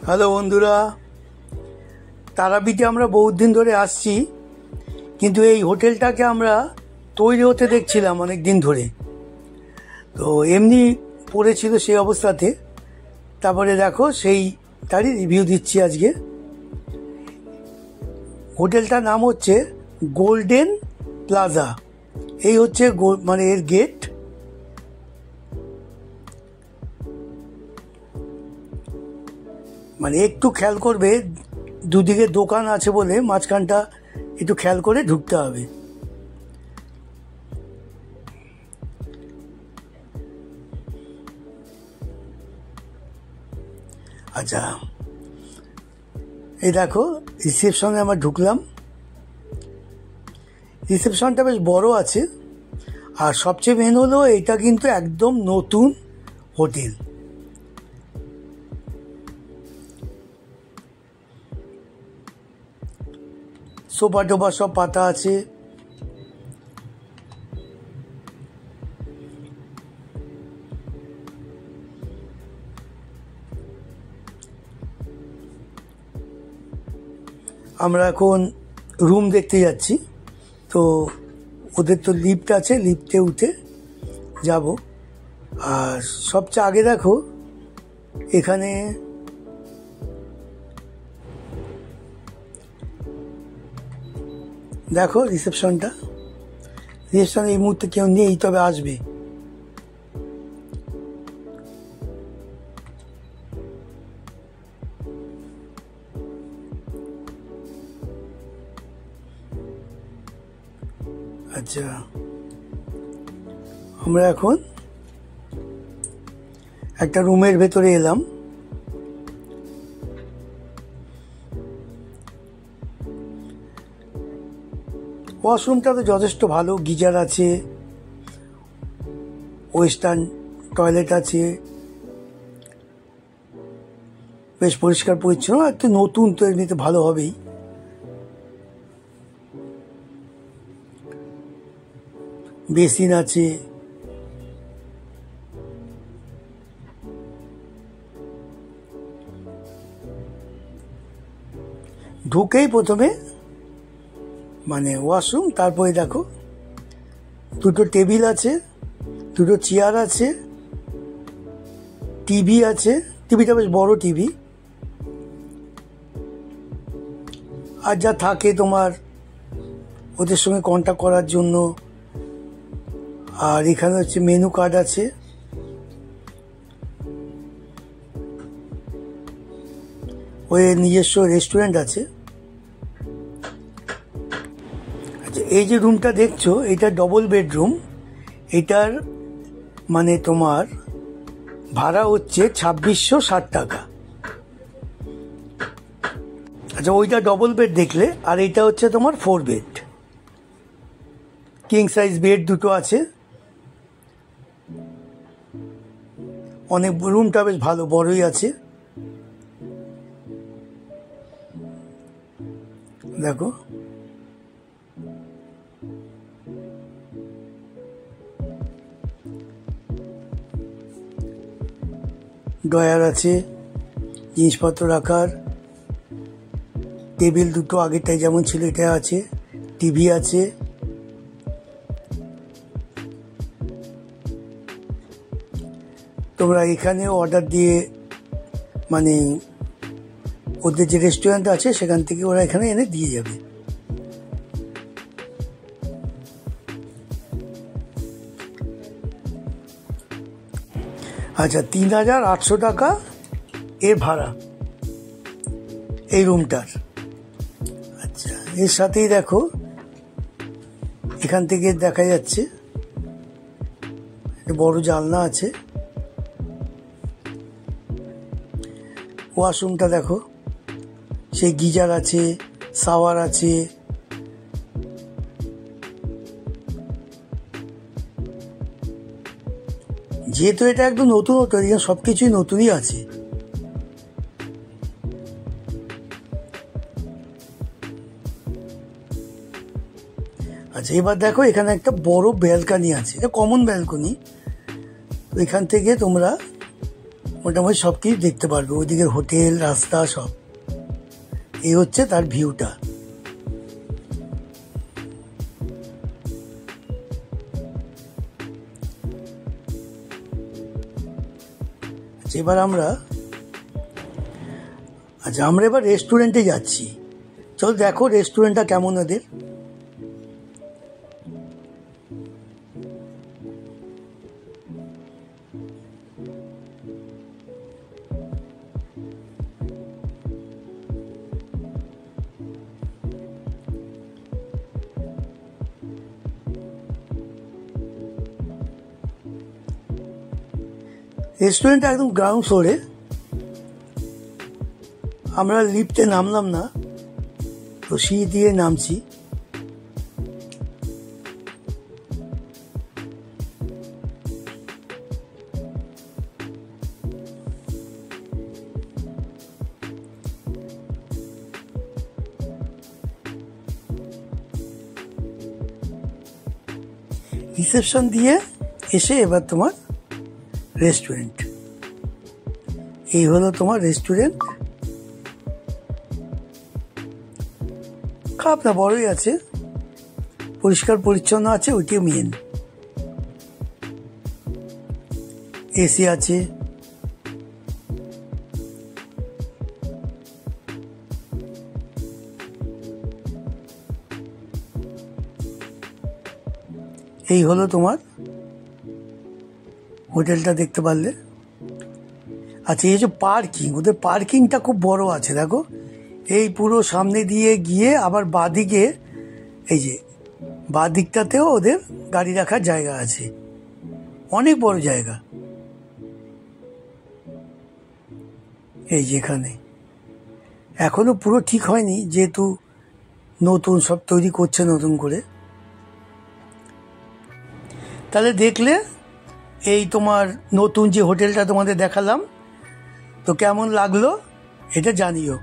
Hello বন্ধুরা, তারাপীঠে আমরা বহুত দিন ধরে আসছি, কিন্তু এই হোটেলটাকে আমরা তৈরি হতে দেখছিলাম অনেক দিন ধরে। তো এমনি পড়েছিল সেই অবস্থাতে, তারপরে দেখো তারই রিভিউ দিচ্ছি আজকে। হোটেলটার নাম হচ্ছে গোল্ডেন প্লাজা। এই হচ্ছে মানে এর গেট। মানে একটু খেয়াল করবে, দুদিকে দোকান আছে বলে মাঝখানটা একটু খেয়াল করে ঢুকতে হবে। আচ্ছা, এই দেখো রিসেপশনে আমরা ঢুকলাম। রিসেপশনটা বেশ বড় আছে, আর সবচেয়ে মেন হলো এটা কিন্তু একদম নতুন হোটেল। সোফা টোফা সব পাতা আছে। আমরা এখন রুম দেখতে যাচ্ছি, তো ওদের তো লিফট আছে, লিফটে উঠে যাব। আর সবচেয়ে আগে দেখো এখানে দেখো রিসেপশনে এই মুহূর্তে কেউ নেই, তবে আসবে। আচ্ছা, আমরা এখন একটা রুমের ভেতরে এলাম। ওয়াশরুমটা তো যথেষ্ট ভালো, গিজার আছে, ওয়েস্টার্ন টয়লেট আছে, বেশ পরিষ্কার পরিচ্ছন্ন। একটু নতুন তো এমনিতে ভালো হবেই। বেসিন আছে, ঢুকেই প্রথমে মানে ওয়াশরুম, তারপরে দেখো দুটো টেবিল আছে, দুটো চেয়ার আছে, টিভি আছে। টিভিটা বেশ বড় টিভি। আর যা থাকে তোমার ওদের সঙ্গে কন্ট্যাক্ট করার জন্য। আর এখানে হচ্ছে মেনু কার্ড আছে। ওই নিজস্ব রেস্টুরেন্ট আছে। আচ্ছা, এই যে রুমটা দেখছো এটা ডবল বেডরুম। এটার মানে তোমার ভাড়া হচ্ছে 2660 টাকা। আচ্ছা, ওইটা ডবল বেড দেখলে, আর এটা হচ্ছে তোমার 4 বেড। কিং সাইজ বেড দুটো আছে। অনেক রুমটা বেশ ভালো, বড়ই আছে। দেখো ড্রয়ার আছে জিনিসপত্র রাখার, টেবিল দুটো আগেরটাই যেমন ছিল এটা আছে, টিভি আছে। তোমরা এখানেও অর্ডার দিয়ে মানে ওদের যে রেস্টুরেন্ট আছে সেখান থেকে ওরা এখানে এনে দিয়ে যাবে। আচ্ছা, 3800 টাকা এর ভাড়া এই রুমটার। আচ্ছা, এর সাথেই দেখো এখান থেকে দেখা যাচ্ছে বড় জানলা আছে। ওয়াশরুমটা দেখো, সেই গিজার আছে, শাওয়ার আছে। যেহেতু এটা একদম নতুন হোটেল, সবকিছুই নতুনই আছে। আচ্ছা, এবার দেখো এখানে একটা বড় ব্যালকনি আছে, এটা কমন ব্যালকনি। তো এখান থেকে তোমরা মোটামুটি সব কিছু দেখতে পারবে, ওইদিকে হোটেল, রাস্তা সব। এই হচ্ছে তার ভিউটা। এবার আমরা এবার রেস্টুরেন্টে যাচ্ছি। চল দেখো রেস্টুরেন্টটা কেমন ওদের। রেস্টুরেন্টটা একদম গ্রাউন্ড ফ্লোরে। আমরা লিফটে নামলাম না, তো সিঁড়ি দিয়ে নামছি। রিসেপশন দিয়ে এসে এবার তোমার রেস্টুরেন্ট। এই হলো তোমার রেস্টুরেন্ট। খারাপ না, বড়ই আছে, পরিষ্কার পরিচ্ছন্ন আছে, ওইটিও মেন। এসি আছে। এই হলো তোমার হোটেলটা, দেখতে পারলে। আচ্ছা, এই যে পার্কিং, ওদের পার্কিংটা খুব বড় আছে, দেখো। এই পুরো সামনে দিয়ে গিয়ে আবার বাঁদিকে, এই যে বাঁদিকটাতেও ওদের গাড়ি রাখার জায়গা আছে, অনেক বড় জায়গা। এই যেখানে এখনো পুরো ঠিক হয়নি, যেহেতু নতুন সব তৈরি করছে নতুন করে। তাহলে দেখলে এই তোমার নতুন যে হোটেলটা তোমাদের দেখালাম, তো কেমন লাগলো এটা জানিও।